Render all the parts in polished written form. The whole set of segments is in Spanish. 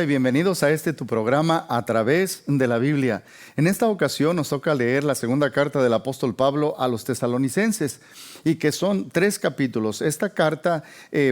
y bienvenidos a tu programa A Través de la Biblia. En esta ocasión nos toca leer la segunda carta del apóstol Pablo a los tesalonicenses, y que son 3 capítulos. Esta carta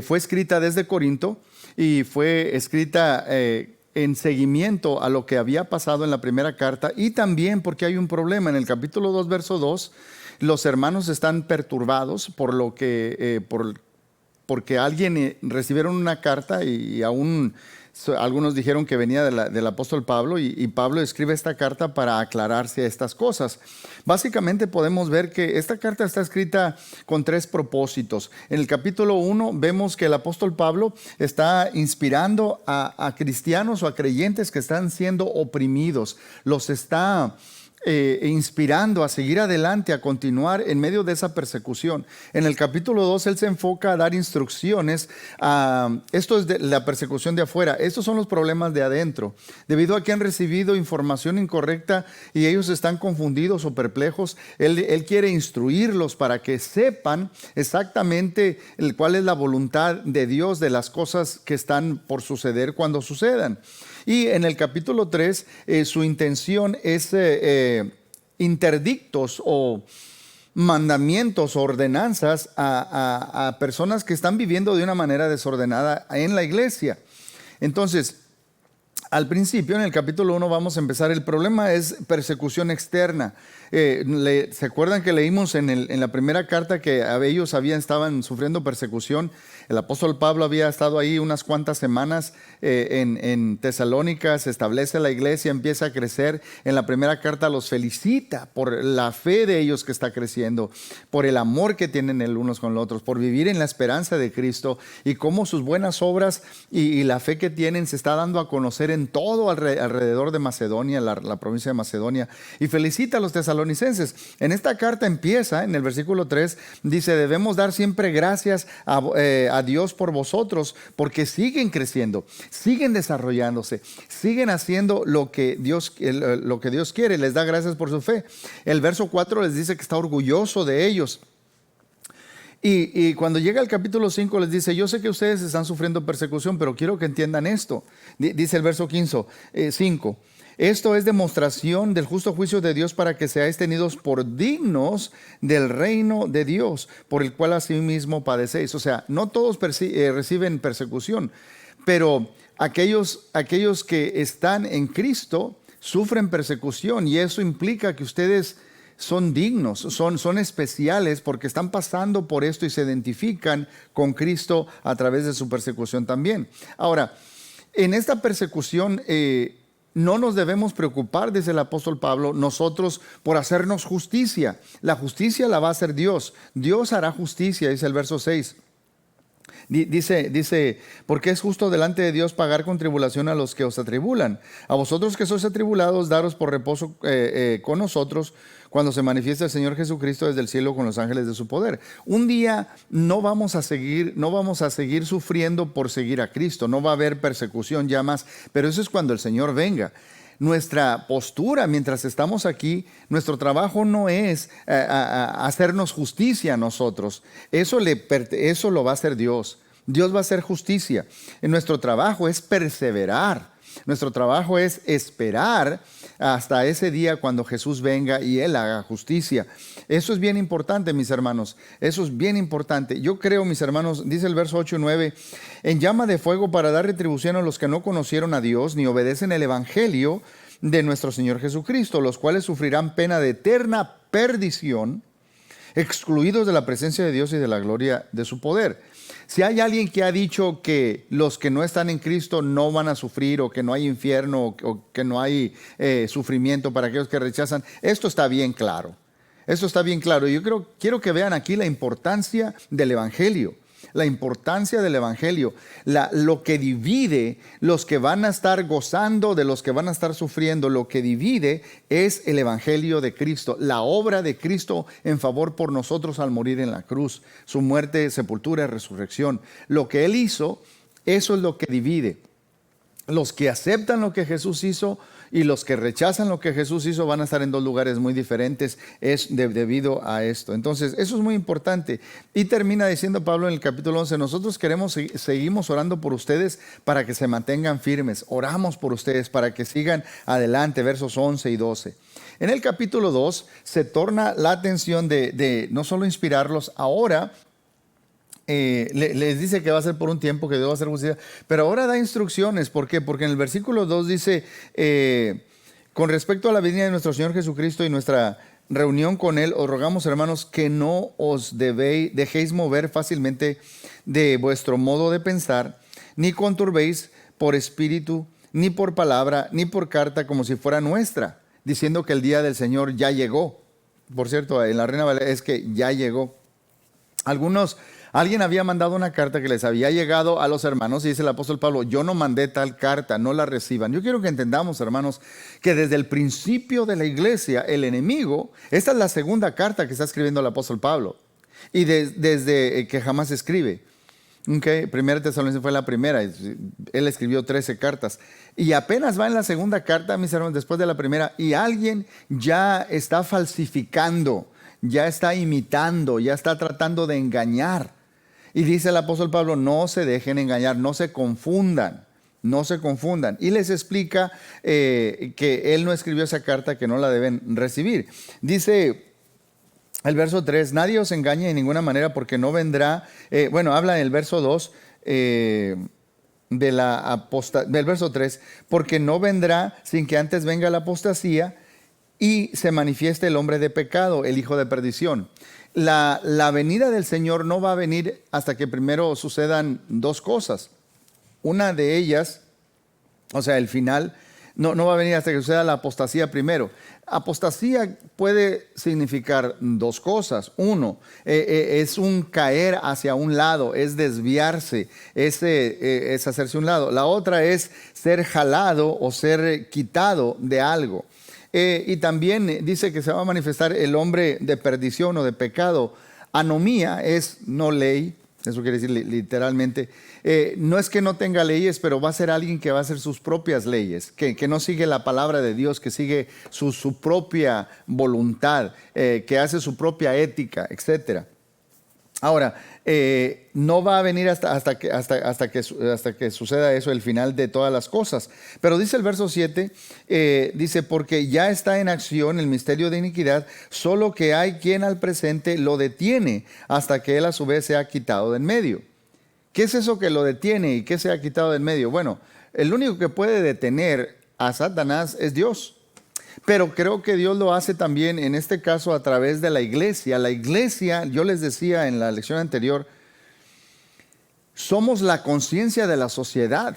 fue escrita desde Corinto y fue escrita en seguimiento a lo que había pasado en la primera carta, y también porque hay un problema. En el capítulo 2, verso 2, los hermanos están perturbados por lo que porque alguien recibieron una carta y aún algunos dijeron que venía del apóstol Pablo, y Pablo escribe esta carta para aclararse estas cosas. Básicamente podemos ver que esta carta está escrita con 3 propósitos. En el capítulo 1 vemos que el apóstol Pablo está inspirando a cristianos o a creyentes que están siendo oprimidos. Los está inspirando a seguir adelante, a continuar en medio de esa persecución. En el capítulo 2 él se enfoca a dar instrucciones. Esto es de la persecución de afuera. Estos son los problemas de adentro, debido a que han recibido información incorrecta y ellos están confundidos o perplejos. Él quiere instruirlos para que sepan exactamente cuál es la voluntad de Dios de las cosas que están por suceder cuando sucedan. Y en el capítulo 3 su intención es interdictos o mandamientos o ordenanzas a personas que están viviendo de una manera desordenada en la iglesia. Entonces, al principio, en el capítulo 1 vamos a empezar. El problema es persecución externa. ¿Se acuerdan que leímos en la primera carta que ellos estaban sufriendo persecución? El apóstol Pablo había estado ahí unas cuantas semanas en Tesalónica, se establece la iglesia, empieza a crecer. En la primera carta los felicita por la fe de ellos que está creciendo, por el amor que tienen el unos con los otros, por vivir en la esperanza de Cristo, y cómo sus buenas obras y la fe que tienen se está dando a conocer en todo alrededor de Macedonia, la provincia de Macedonia, y felicita a los tesalonicenses. En esta carta empieza, en el versículo 3, dice: debemos dar siempre gracias a Dios por vosotros, porque siguen creciendo, siguen desarrollándose, siguen haciendo lo que Dios quiere. Les da gracias por su fe. El verso 4 les dice que está orgulloso de ellos. Y cuando llega el capítulo 5 les dice: yo sé que ustedes están sufriendo persecución, pero quiero que entiendan esto. Dice el verso 5: esto es demostración del justo juicio de Dios, para que seáis tenidos por dignos del reino de Dios, por el cual asimismo padecéis. O sea, no todos reciben persecución, pero aquellos que están en Cristo sufren persecución, y eso implica que ustedes son dignos, son especiales, porque están pasando por esto y se identifican con Cristo a través de su persecución también. Ahora, en esta persecución no nos debemos preocupar, dice el apóstol Pablo, nosotros por hacernos justicia. La justicia la va a hacer Dios. Dios hará justicia, dice el verso 6. Dice, porque es justo delante de Dios pagar con tribulación a los que os atribulan. A vosotros que sois atribulados, daros por reposo con nosotros, cuando se manifiesta el Señor Jesucristo desde el cielo con los ángeles de su poder. Un día no vamos a seguir sufriendo por seguir a Cristo. No va a haber persecución ya más, pero eso es cuando el Señor venga. Nuestra postura mientras estamos aquí, nuestro trabajo no es hacernos justicia a nosotros. Eso lo va a hacer Dios. Dios va a hacer justicia. Nuestro trabajo es perseverar. Nuestro trabajo es esperar hasta ese día cuando Jesús venga y Él haga justicia. Eso es bien importante, mis hermanos. Eso es bien importante. Yo creo, mis hermanos, dice el verso 8 y 9, en llama de fuego para dar retribución a los que no conocieron a Dios ni obedecen el evangelio de nuestro Señor Jesucristo, los cuales sufrirán pena de eterna perdición, excluidos de la presencia de Dios y de la gloria de su poder. Si hay alguien que ha dicho que los que no están en Cristo no van a sufrir, o que no hay infierno, o que no hay sufrimiento para aquellos que rechazan, esto está bien claro. Esto está bien claro. Yo quiero que vean aquí la importancia del evangelio. La importancia del evangelio, lo que divide los que van a estar gozando de los que van a estar sufriendo. Lo que divide es el evangelio de Cristo, la obra de Cristo en favor por nosotros al morir en la cruz, su muerte, sepultura y resurrección. Lo que Él hizo, eso es lo que divide. Los que aceptan lo que Jesús hizo y los que rechazan lo que Jesús hizo van a estar en dos lugares muy diferentes, debido a esto. Entonces, eso es muy importante. Y termina diciendo Pablo en el capítulo 11, nosotros seguimos orando por ustedes para que se mantengan firmes. Oramos por ustedes para que sigan adelante, versos 11 y 12. En el capítulo 2 se torna la atención de no solo inspirarlos, ahora les dice que va a ser por un tiempo, que Dios va a hacer justicia, pero ahora da instrucciones. ¿Por qué? Porque en el versículo 2 dice, con respecto a la venida de nuestro Señor Jesucristo y nuestra reunión con Él, os rogamos, hermanos, que no os dejéis mover fácilmente de vuestro modo de pensar, ni conturbéis por espíritu, ni por palabra, ni por carta, como si fuera nuestra, diciendo que el día del Señor ya llegó. Por cierto, en la Reina Valera es que ya llegó. Alguien había mandado una carta que les había llegado a los hermanos y dice el apóstol Pablo, yo no mandé tal carta, no la reciban. Yo quiero que entendamos, hermanos, que desde el principio de la iglesia, el enemigo, esta es la segunda carta que está escribiendo el apóstol Pablo, y desde que jamás escribe. Primera Tesalonicenses fue la primera, él escribió 13 cartas, y apenas va en la segunda carta, mis hermanos, después de la primera, y alguien ya está falsificando, ya está imitando, ya está tratando de engañar. Y dice el apóstol Pablo, no se dejen engañar, no se confundan, no se confundan. Y les explica que él no escribió esa carta, que no la deben recibir. Dice el verso 3, nadie os engañe de ninguna manera porque no vendrá, habla en el verso 2 del verso 3, porque no vendrá sin que antes venga la apostasía y se manifieste el hombre de pecado, el hijo de perdición. La venida del Señor no va a venir hasta que primero sucedan dos cosas. Una de ellas, o sea, el final, no va a venir hasta que suceda la apostasía primero. Apostasía puede significar dos cosas. Uno, es un caer hacia un lado, es desviarse, es hacerse un lado. La otra es ser jalado o ser quitado de algo. Y también dice que se va a manifestar el hombre de perdición o de pecado. Anomía es no ley, eso quiere decir literalmente. No es que no tenga leyes, pero va a ser alguien que va a hacer sus propias leyes, que no sigue la palabra de Dios, que sigue su propia voluntad, que hace su propia ética, etc. Ahora, no va a venir hasta que suceda eso, el final de todas las cosas. Pero dice el verso 7, dice, porque ya está en acción el misterio de iniquidad, solo que hay quien al presente lo detiene hasta que él a su vez se ha quitado de en medio. ¿Qué es eso que lo detiene y qué se ha quitado de en medio? Bueno, el único que puede detener a Satanás es Dios. Pero creo que Dios lo hace también, en este caso, a través de la iglesia. La iglesia, yo les decía en la lección anterior, somos la conciencia de la sociedad.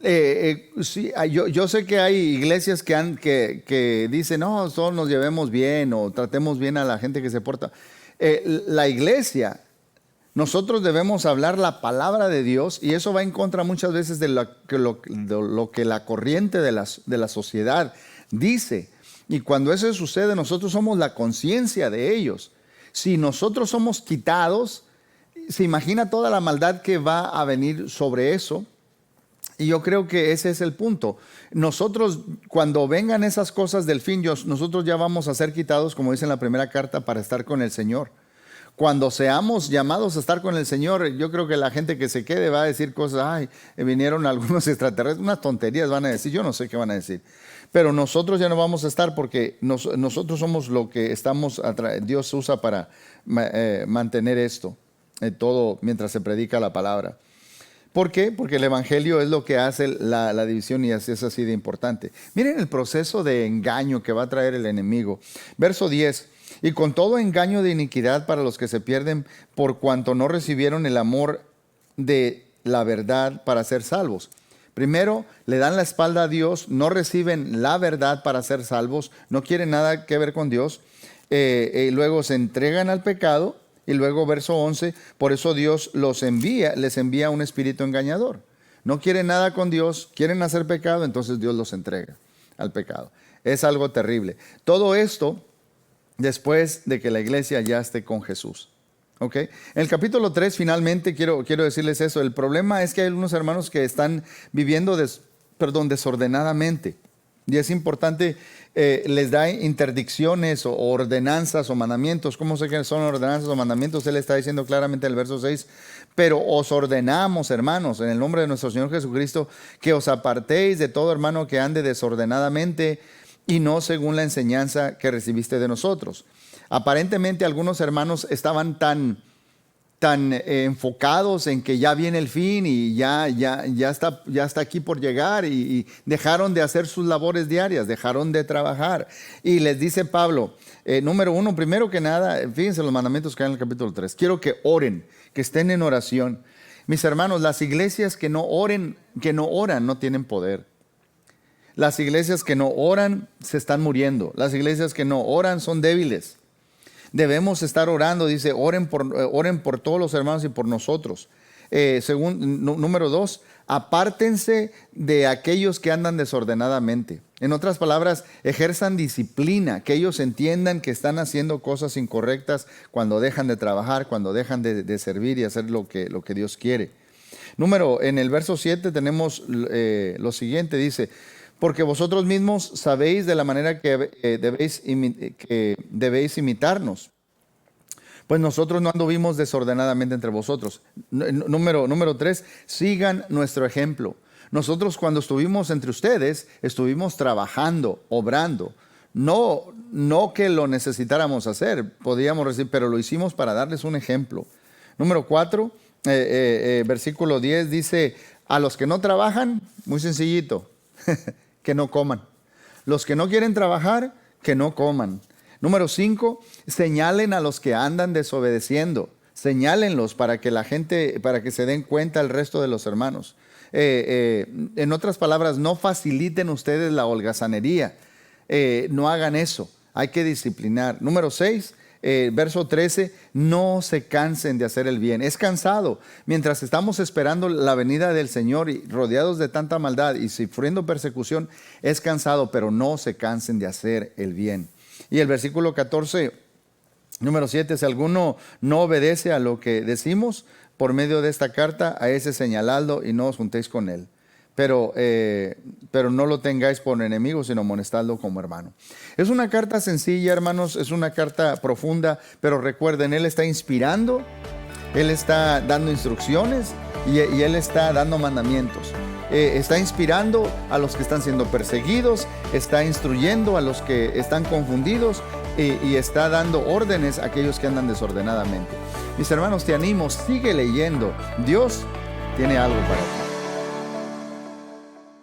Sí, yo sé que hay iglesias que dicen, no, todos nos llevemos bien o tratemos bien a la gente que se porta. La iglesia, nosotros debemos hablar la palabra de Dios, y eso va en contra muchas veces de lo que la corriente de la sociedad dice. Y cuando eso sucede, nosotros somos la conciencia de ellos. Si nosotros somos quitados, se imagina toda la maldad que va a venir sobre eso. Y yo creo que ese es el punto. Nosotros, cuando vengan esas cosas del fin, nosotros ya vamos a ser quitados, como dice en la primera carta, para estar con el Señor. Cuando seamos llamados a estar con el Señor, yo creo que la gente que se quede va a decir cosas, ay, vinieron algunos extraterrestres, unas tonterías van a decir, yo no sé qué van a decir. Pero nosotros ya no vamos a estar, porque nosotros somos lo que estamos, Dios usa para mantener esto, todo mientras se predica la palabra. ¿Por qué? Porque el evangelio es lo que hace la división, y es así de importante. Miren el proceso de engaño que va a traer el enemigo. Verso 10. Y con todo engaño de iniquidad para los que se pierden, por cuanto no recibieron el amor de la verdad para ser salvos. Primero, le dan la espalda a Dios, no reciben la verdad para ser salvos, no quieren nada que ver con Dios. Luego se entregan al pecado, y luego verso 11, por eso Dios les envía un espíritu engañador. No quieren nada con Dios, quieren hacer pecado, entonces Dios los entrega al pecado. Es algo terrible. Todo esto después de que la iglesia ya esté con Jesús. ¿Ok? En el capítulo 3, finalmente, quiero decirles eso. El problema es que hay algunos hermanos que están viviendo desordenadamente. Y es importante, les da interdicciones o ordenanzas o mandamientos. ¿Cómo sé que son ordenanzas o mandamientos? Él está diciendo claramente en el verso 6, pero os ordenamos, hermanos, en el nombre de nuestro Señor Jesucristo, que os apartéis de todo hermano que ande desordenadamente y no según la enseñanza que recibiste de nosotros. Aparentemente algunos hermanos estaban tan enfocados en que ya viene el fin y ya está aquí por llegar y dejaron de hacer sus labores diarias, dejaron de trabajar. Y les dice Pablo, número uno, primero que nada, fíjense los mandamientos que hay en el capítulo 3. Quiero que oren, que estén en oración. Mis hermanos, las iglesias que no oran, no tienen poder. Las iglesias que no oran se están muriendo. Las iglesias que no oran son débiles. Debemos estar orando, dice, oren por todos los hermanos y por nosotros. Número 2, apártense de aquellos que andan desordenadamente. En otras palabras, ejerzan disciplina, que ellos entiendan que están haciendo cosas incorrectas cuando dejan de trabajar, cuando dejan de servir y hacer lo que Dios quiere. En el verso 7 tenemos lo siguiente, dice, porque vosotros mismos sabéis de la manera que debéis imitarnos. Pues nosotros no anduvimos desordenadamente entre vosotros. Número 3, sigan nuestro ejemplo. Nosotros cuando estuvimos entre ustedes, estuvimos trabajando, obrando. No que lo necesitáramos hacer, podíamos decir, pero lo hicimos para darles un ejemplo. Número 4, versículo 10 dice, a los que no trabajan, muy sencillito, que no coman. Los que no quieren trabajar, que no coman. Número 5, señalen a los que andan desobedeciendo. Señálenlos para que se den cuenta el resto de los hermanos. En otras palabras, no faciliten ustedes la holgazanería. No hagan eso. Hay que disciplinar. Número 6, verso 13, no se cansen de hacer el bien. Es cansado. Mientras estamos esperando la venida del Señor y rodeados de tanta maldad y sufriendo persecución, es cansado, pero no se cansen de hacer el bien. Y el versículo 14, número 7, si alguno no obedece a lo que decimos por medio de esta carta, a ese señaladlo y no os juntéis con él. Pero no lo tengáis por enemigo, sino amonestadlo como hermano. Es una carta sencilla, hermanos, es una carta profunda, pero recuerden, Él está inspirando, Él está dando instrucciones y Él está dando mandamientos. Está inspirando a los que están siendo perseguidos, está instruyendo a los que están confundidos y está dando órdenes a aquellos que andan desordenadamente. Mis hermanos, te animo, sigue leyendo. Dios tiene algo para ti.